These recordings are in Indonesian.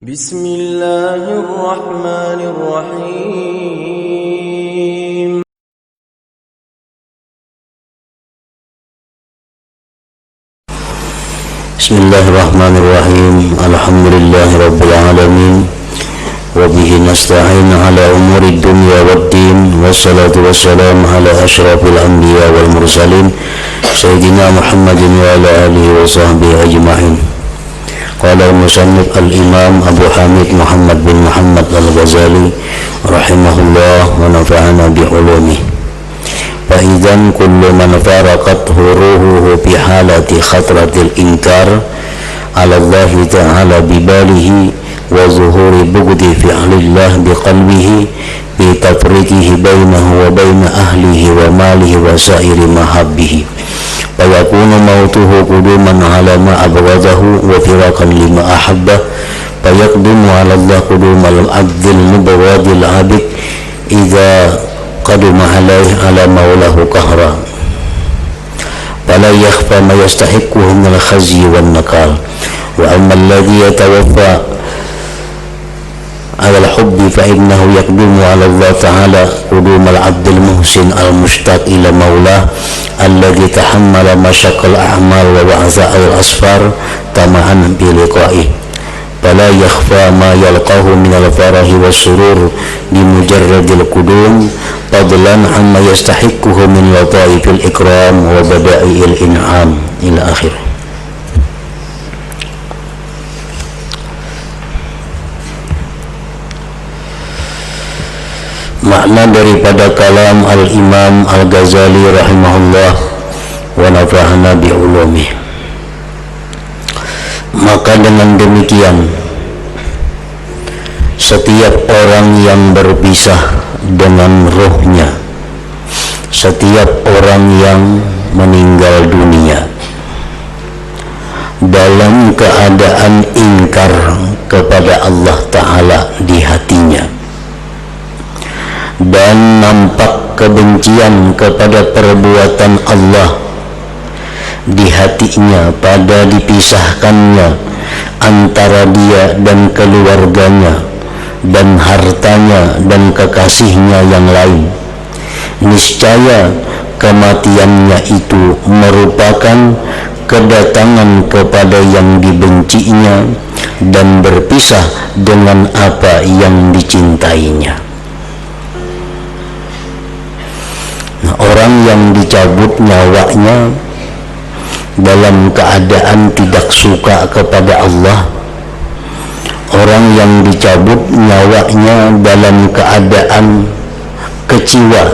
بسم الله الرحمن الرحيم بسم الله الرحمن الرحيم الحمد لله رب العالمين وبه نستعين على أمور الدنيا والدين والصلاة والسلام على أشرف الأنبياء والمرسلين سيدنا محمد وعلى آله وصحبه أجمعين. قال المصنف الإمام أبو حامد محمد بن محمد الغزالي رحمه الله ونفعنا بعلومه. فإذا كل من فارقته روحه في حالة خطرة الإنكار على الله تعالى بباله وظهور بغض فعل الله بقلبه بتفريقه بينه وبين أهله وماله وسائر محبه فيكون موته قدوما على ما أبغضه وفراقا لما أحبه فيقدم على الله قدوم العبد المبغض العابد إذا قدم عليه على مولاه قهرا فلا يخفى ما يستحقه من الخزي والنكال. وأما الذي يتوفى على الحب فإنه يقدم على الله تعالى قدوم العبد المحسن المشتاق إلى مولاه الذي تحمل مشق الأعمال ووعثاء الأسفار طمعا بلقائه فلا يخفى ما يلقاه من الفرح والسرور بمجرد القدوم فضلا عما يستحقه من لطائف الإكرام وبدائع الإنعام إلى آخره. Makna daripada kalam Al-Imam Al-Ghazali rahimahullah wa nafa'ana bi'ulumih. Maka dengan demikian setiap orang yang berpisah dengan rohnya, setiap orang yang meninggal dunia dalam keadaan ingkar kepada Allah Ta'ala di hatinya dan nampak kebencian kepada perbuatan Allah di hatinya pada dipisahkannya antara dia dan keluarganya dan hartanya dan kekasihnya yang lain, niscaya kematiannya itu merupakan kedatangan kepada yang dibencinya dan berpisah dengan apa yang dicintainya. Nah, orang yang dicabut nyawanya dalam keadaan tidak suka kepada Allah, orang yang dicabut nyawanya dalam keadaan kecewa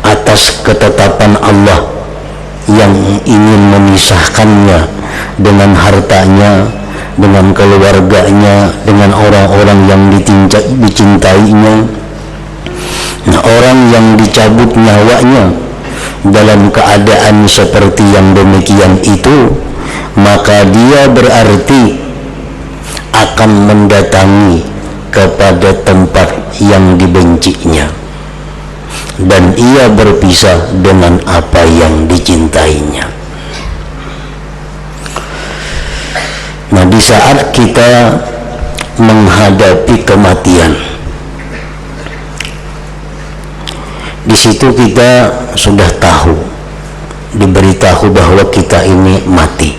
atas ketetapan Allah yang ingin memisahkannya dengan hartanya, dengan keluarganya, dengan orang-orang yang dicintainya. Nah, orang yang dicabut nyawanya dalam keadaan seperti yang demikian itu, maka dia berarti akan mendatangi kepada tempat yang dibencinya dan ia berpisah dengan apa yang dicintainya. Nah, di saat kita menghadapi kematian, di situ kita sudah tahu, diberitahu bahwa kita ini mati.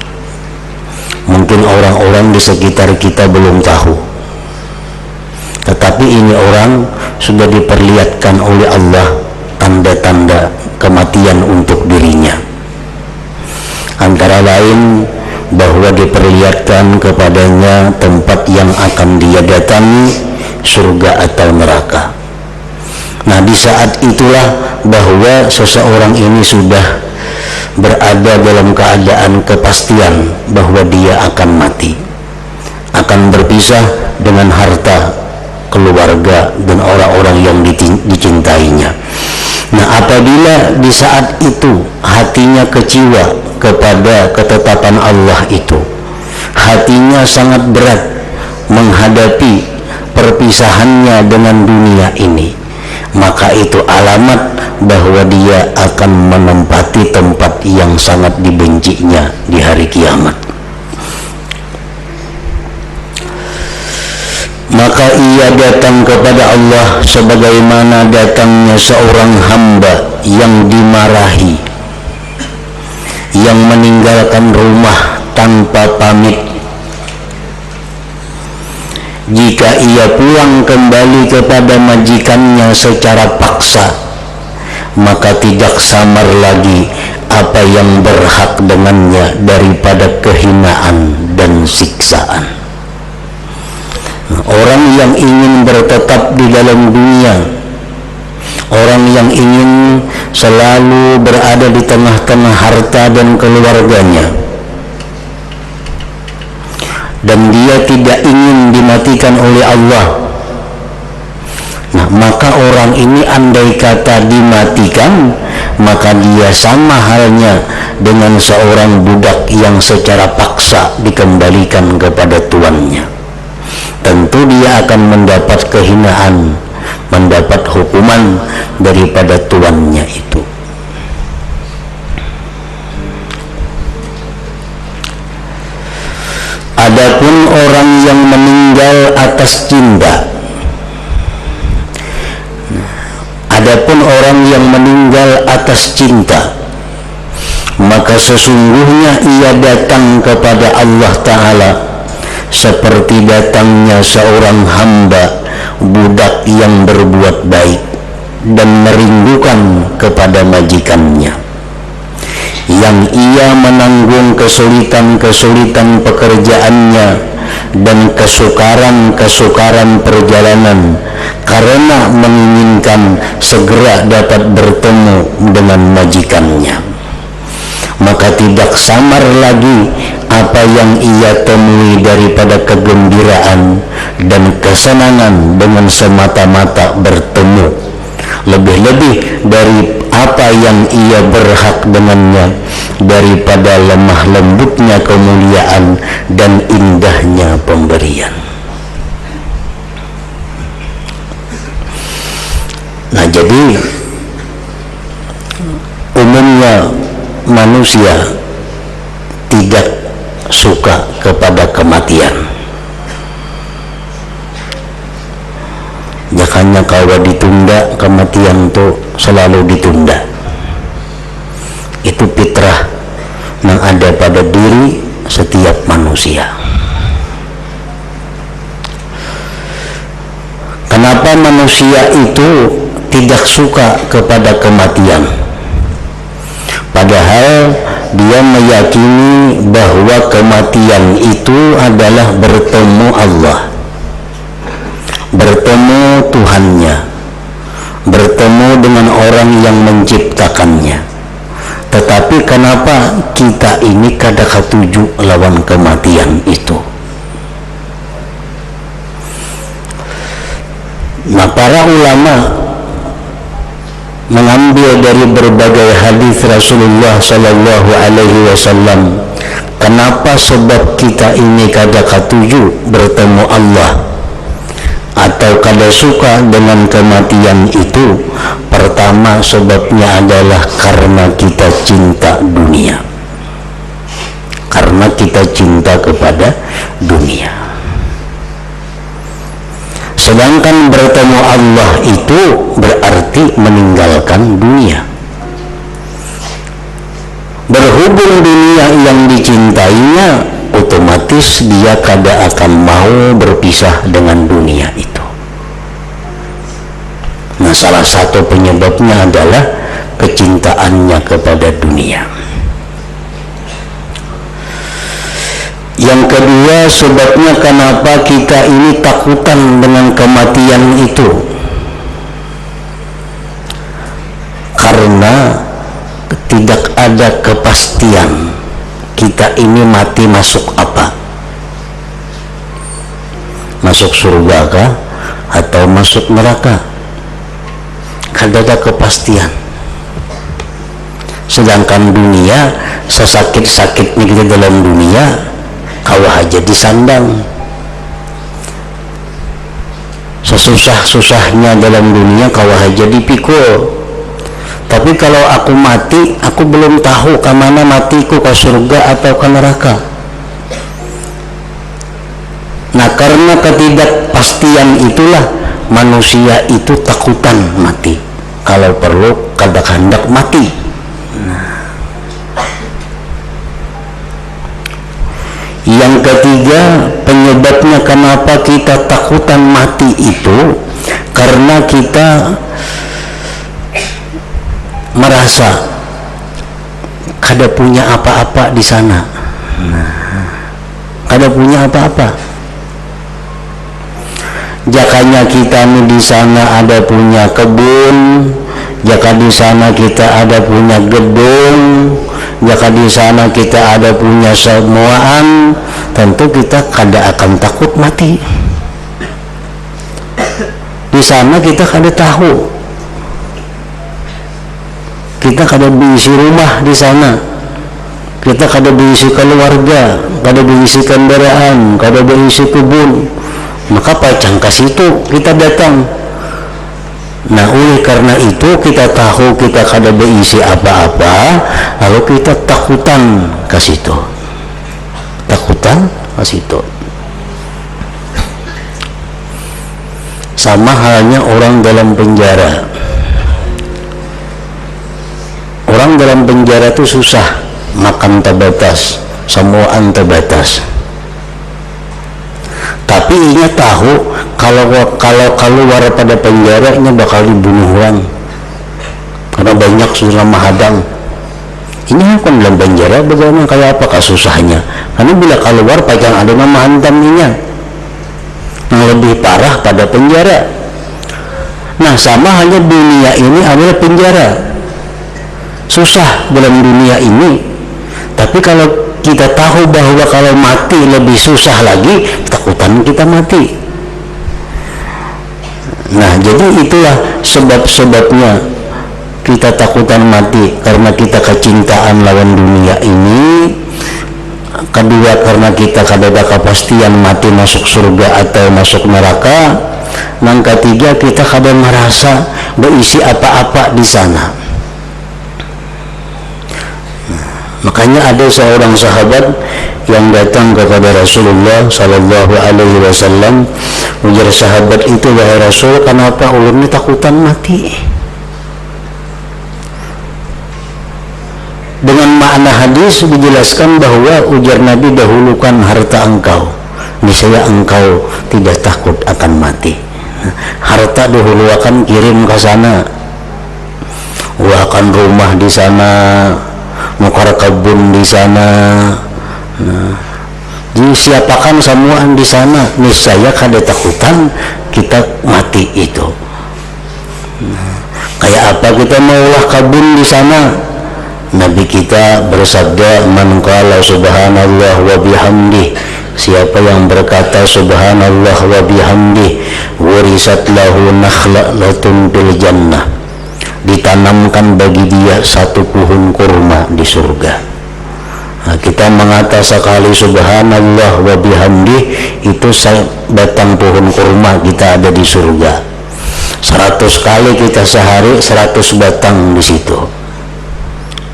Mungkin orang-orang di sekitar kita belum tahu, tetapi ini orang sudah diperlihatkan oleh Allah tanda-tanda kematian untuk dirinya. Antara lain bahwa diperlihatkan kepadanya tempat yang akan dia datangi, surga atau neraka. Nah, di saat itulah bahwa seseorang ini sudah berada dalam keadaan kepastian bahwa dia akan mati, akan berpisah dengan harta, keluarga, dan orang-orang yang dicintainya. Nah, apabila di saat itu hatinya kecewa kepada ketetapan Allah itu, hatinya sangat berat menghadapi perpisahannya dengan dunia ini, maka itu alamat bahwa dia akan menempati tempat yang sangat dibencinya di hari kiamat. maka ia datang kepada Allah sebagaimana datangnya seorang hamba yang dimarahi, yang meninggalkan rumah tanpa pamit. Jika ia pulang kembali kepada majikannya secara paksa, maka tidak samar lagi apa yang berhak dengannya daripada kehinaan dan siksaan. Orang yang ingin bertetap di dalam dunia, orang yang ingin selalu berada di tengah-tengah harta dan keluarganya, dan dia tidak ingin dimatikan oleh Allah, maka orang ini andai kata dimatikan, maka dia sama halnya dengan seorang budak yang secara paksa dikembalikan kepada tuannya. Tentu dia akan mendapat kehinaan, mendapat hukuman daripada tuannya itu. Adapun orang yang meninggal atas cinta, adapun orang yang meninggal atas cinta, maka sesungguhnya ia datang kepada Allah Ta'ala seperti datangnya seorang hamba budak yang berbuat baik dan merindukan kepada majikannya, yang ia menanggung kesulitan-kesulitan pekerjaannya dan kesukaran-kesukaran perjalanan karena menginginkan segera dapat bertemu dengan majikannya. Maka tidak samar lagi apa yang ia temui daripada kegembiraan dan kesenangan dengan semata-mata bertemu, lebih-lebih dari apa yang ia berhak dengannya daripada lemah lembutnya kemuliaan dan indahnya pemberian. Nah, jadi umumnya manusia tidak suka kepada kematian. Makanya kalau ditunda, kematian itu selalu ditunda. Itu fitrah yang ada pada diri setiap manusia. Kenapa manusia itu tidak suka kepada kematian? Padahal dia meyakini bahwa kematian itu adalah bertemu Allah, bertemu Tuhannya, bertemu dengan orang yang menciptakannya. Tetapi kenapa kita ini kada katuju lawan kematian itu? Nah, para ulama mengambil dari berbagai hadis Rasulullah Sallallahu Alaihi Wasallam, kenapa sebab kita ini kada katuju bertemu Allah atau kada suka dengan kematian itu. Pertama sebabnya adalah karena kita cinta dunia, karena kita cinta kepada dunia. Sedangkan bertemu Allah itu berarti meninggalkan dunia. Berhubung dunia yang dicintainya, otomatis dia kada akan mau berpisah dengan dunia itu. Nah, salah satu penyebabnya adalah kecintaannya kepada dunia. Yang kedua sebabnya kenapa kita ini takutan dengan kematian itu, karena tidak ada kepastian kita ini mati masuk apa, masuk surga kah atau masuk neraka. Kada ada kepastian. Sedangkan dunia, sesakit-sakitnya kita dalam dunia, kawah aja disandang, sesusah-susahnya dalam dunia kawah aja dipikul. Tapi kalau aku mati, aku belum tahu ke mana matiku, ke surga atau ke neraka. Nah, karena ketidakpastian itulah manusia itu takutan mati. Kalau perlu hendak mati. Yang ketiga, penyebabnya kenapa kita takutan mati itu karena kita merasa kada punya apa-apa di sana. Kada punya apa-apa. Jakanya kita nih di sana ada punya kebun, jaka di sana kita ada punya gedung, jika di sana kita ada punya semuaan, tentu kita kada akan takut mati. Di sana kita kada tahu, kita kada berisi rumah di sana, kita kada berisi keluarga, kada berisi kendaraan, kada berisi kebun, maka pacang ke situ kita datang. Nah, oleh karena itu kita tahu kita kada berisi apa-apa, lalu kita takutan ke situ. Takutan ke situ. Sama halnya orang dalam penjara. Orang dalam penjara itu susah, makan terbatas, semuaan terbatas. Tapi ia tahu kalau keluar pada penjaranya bakal dibunuh orang, karena banyak susah menghadang. Ini kan dalam penjara bagaimana kayak apa kasusahnya? Karena bila keluar pacang ada yang menghantamnya, yang lebih parah pada penjara. Nah, sama halnya dunia ini adalah penjara. Susah dalam dunia ini, tapi kalau kita tahu bahwa kalau mati lebih susah lagi, takutan kita mati. Nah, jadi itulah sebab-sebabnya kita takutan mati, karena kita kecintaan lawan dunia ini. Kedua, karena kita kada ada kepastian mati masuk surga atau masuk neraka. Yang ketiga, kita kada merasa berisi apa-apa di sana. Makanya ada seorang sahabat yang datang kepada Rasulullah sallallahu alaihi wasallam. Ujar sahabat itu, wahai Rasul, kenapa ulun ini takutan mati? Dengan makna hadis dijelaskan bahwa ujar Nabi, dahulukan harta engkau, niscaya engkau tidak takut akan mati. Harta dahulu akan kirim ke sana, akan rumah di sana, mukar kebun di sana. Jadi siapakan semuaan di sana, niscaya kada takutan kita mati itu. Kayak apa kita maulah kebun di sana? Nabi kita bersabda, man qala subhanallah wa bihamdih, siapa yang berkata subhanallah wa bihamdih, warisat lahu nakhlatun bil jannah, ditanamkan bagi dia satu pohon kurma di surga. Nah, kita mengata sekali subhanallah wa bihamdih, itu batang pohon kurma kita ada di surga. 100 kali kita sehari 100 batang di situ.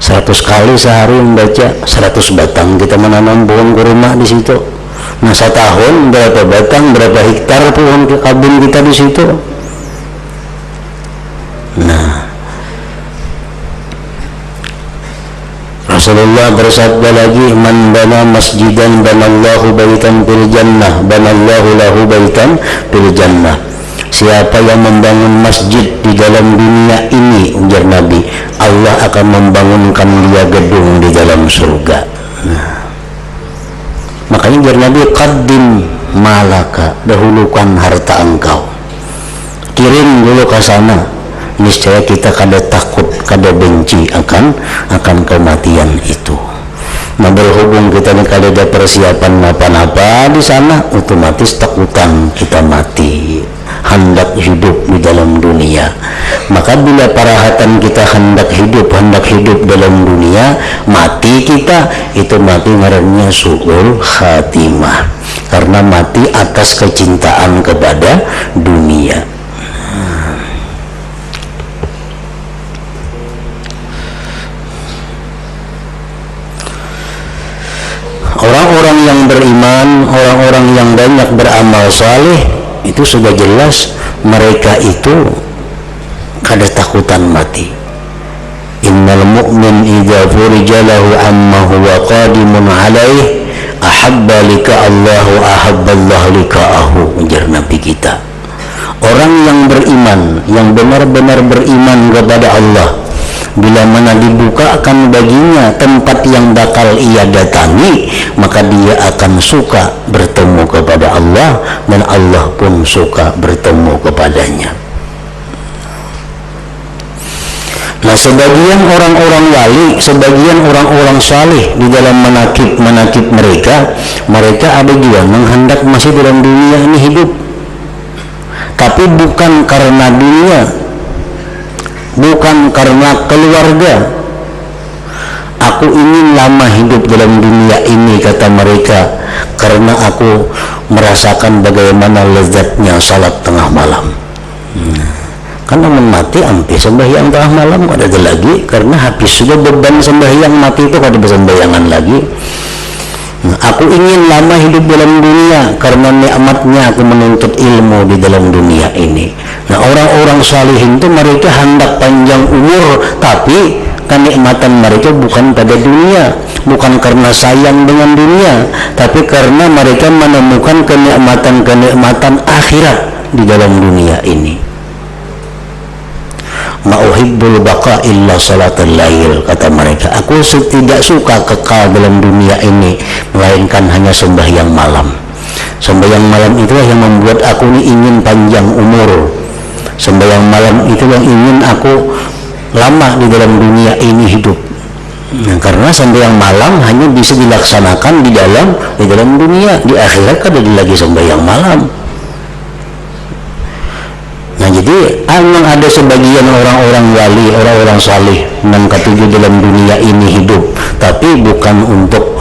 100 kali sehari membaca 100 batang kita menanam pohon kurma di situ. Nah, setahun berapa batang, berapa hektar pohon kebun kita di situ. Nah, Rasulullah bersabda lagi, man bana masjidan banallahu baitan fil jannah banallahu lahu baitan fil jannah. Siapa yang membangun masjid di dalam dunia ini, ujar Nabi, Allah akan membangunkan dia gedung di dalam surga. Nah, makanya ujar Nabi, qaddim malaka, dahulukan harta engkau, kirim dulu ke sana, niscaya kita kada takut, kada benci akan kematian itu. Nah, berhubung kita ini kada ada persiapan apa-apa di sana, otomatis takutan kita mati, hendak hidup di dalam dunia. Maka bila parahatan kita hendak hidup dalam dunia, mati kita itu mati ngarannya su'ul khatimah, karena mati atas kecintaan kepada dunia. Orang-orang yang beriman, orang-orang yang banyak beramal saleh itu sudah jelas mereka itu kada takutan mati. Innal mu'min idza furijalahu amma huwa qadimun alaih ahabba lika Allahu ahabballahu lika'ahu, ujar Nabi kita. Orang yang beriman, yang benar-benar beriman kepada Allah, bila mana dibukakan baginya tempat yang bakal ia datangi, maka dia akan suka bertemu kepada Allah dan Allah pun suka bertemu kepadanya. Nah, sebagian orang-orang wali, sebagian orang-orang saleh di dalam manakib mereka ada juga menghendak masih dalam dunia ini hidup, tapi bukan karena dunia, bukan karena keluarga. Aku ingin lama hidup dalam dunia ini, kata mereka, karena aku merasakan bagaimana lezatnya salat tengah malam. Karena mati ampe sembahyang tengah malam ada lagi, karena habis sudah beban sembahyang mati itu kada bersembahyangan lagi. Aku ingin lama hidup dalam dunia karena nikmatnya aku menuntut ilmu di dalam dunia ini. Nah, orang-orang salihin itu mereka hendak panjang umur, tapi kenikmatan mereka bukan pada dunia, bukan karena sayang dengan dunia, tapi karena mereka menemukan kenikmatan akhirat di dalam dunia ini. Ma'uhibbul baqa illa salatul lail, kata mereka, aku tidak suka kekal dalam dunia ini melainkan hanya sembahyang malam. Sembahyang malam itulah yang membuat aku ini ingin panjang umur. Sembahyang malam itu yang ingin aku lama di dalam dunia ini hidup. Nah, karena sembahyang malam hanya bisa dilaksanakan di dalam dunia, di akhirat kada ada lagi sembahyang malam. Nah, jadi memang ada sebagian orang-orang wali, orang-orang salih yang ketujuh dalam dunia ini hidup, tapi bukan untuk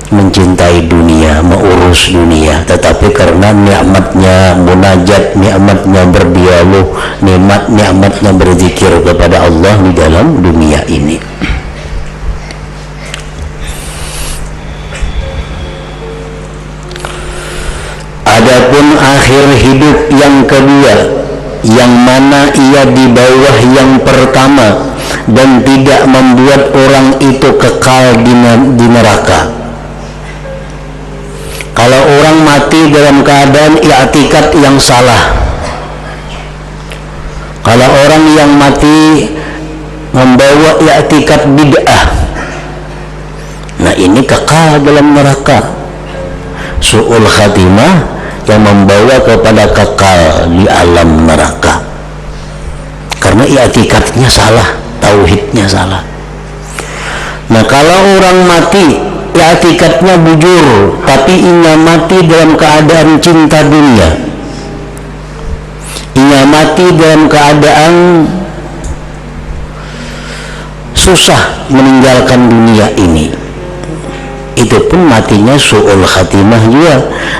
mencintai dunia, mengurus dunia, tetapi karena nikmatnya munajat, nikmatnya berdialog, nikmatnya berzikir kepada Allah di dalam dunia ini. Adapun akhir hidup yang kedua, yang mana ia di bawah yang pertama dan tidak membuat orang itu kekal di neraka. Kalau orang mati dalam keadaan i'tikad yang salah, kalau orang yang mati membawa i'tikad bid'ah, nah ini kekal dalam neraka. Su'ul khatimah yang membawa kepada kekal di alam neraka, karena i'tikadnya salah, tauhidnya salah. Nah, kalau orang mati i'tikadnya bujur, tapi ia mati dalam keadaan cinta dunia, ia mati dalam keadaan susah meninggalkan dunia ini, itu pun matinya su'ul khatimah juga,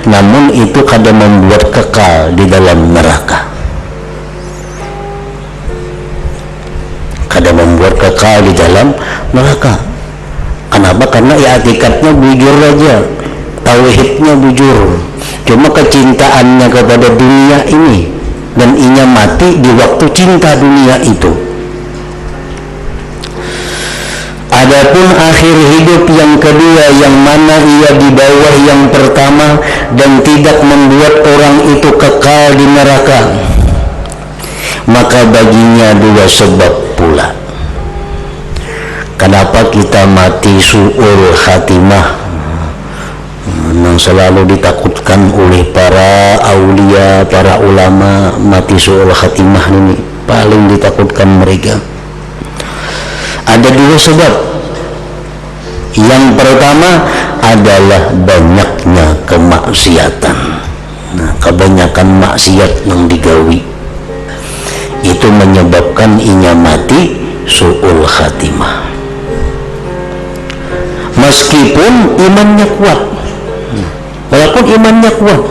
namun itu kadang membuat kekal di dalam neraka, kadang membuat kekal di dalam neraka. Kenapa? Karena i'tikadnya bujur aja, tauhidnya bujur, cuma kecintaannya kepada dunia ini, dan inya mati di waktu cinta dunia itu. Adapun akhir hidup yang kedua, yang mana ia di bawah yang pertama dan tidak membuat orang itu kekal di neraka, maka baginya dua sebab pula. Kenapa kita mati su'ul khatimah, yang selalu ditakutkan oleh para aulia, para ulama, mati su'ul khatimah ini paling ditakutkan mereka. Ada dua sebab. Yang pertama adalah banyaknya kemaksiatan. Nah, kebanyakan maksiat yang digawi itu menyebabkan inya mati su'ul khatimah. Meskipun imannya kuat, walaupun imannya kuat,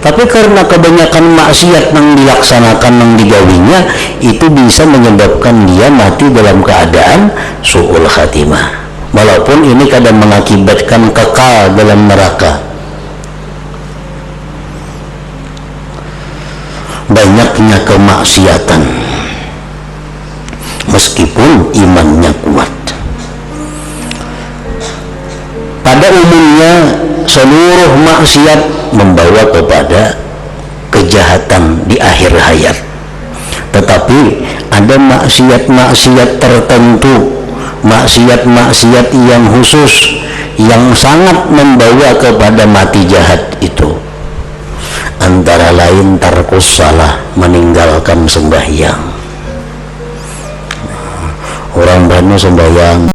tapi karena kebanyakan maksiat yang dilaksanakan, yang digawinya, itu bisa menyebabkan dia mati dalam keadaan su'ul khatimah, walaupun ini kadang mengakibatkan kekal dalam neraka. banyaknya kemaksiatan meskipun imannya kuat. Pada umumnya seluruh maksiat membawa kepada kejahatan di akhir hayat, tetapi ada maksiat-maksiat tertentu, maksiat-maksiat yang khusus yang sangat membawa kepada mati jahat itu. Antara lain tarkus salah, meninggalkan sembahyang. Orang Bandung sembahyang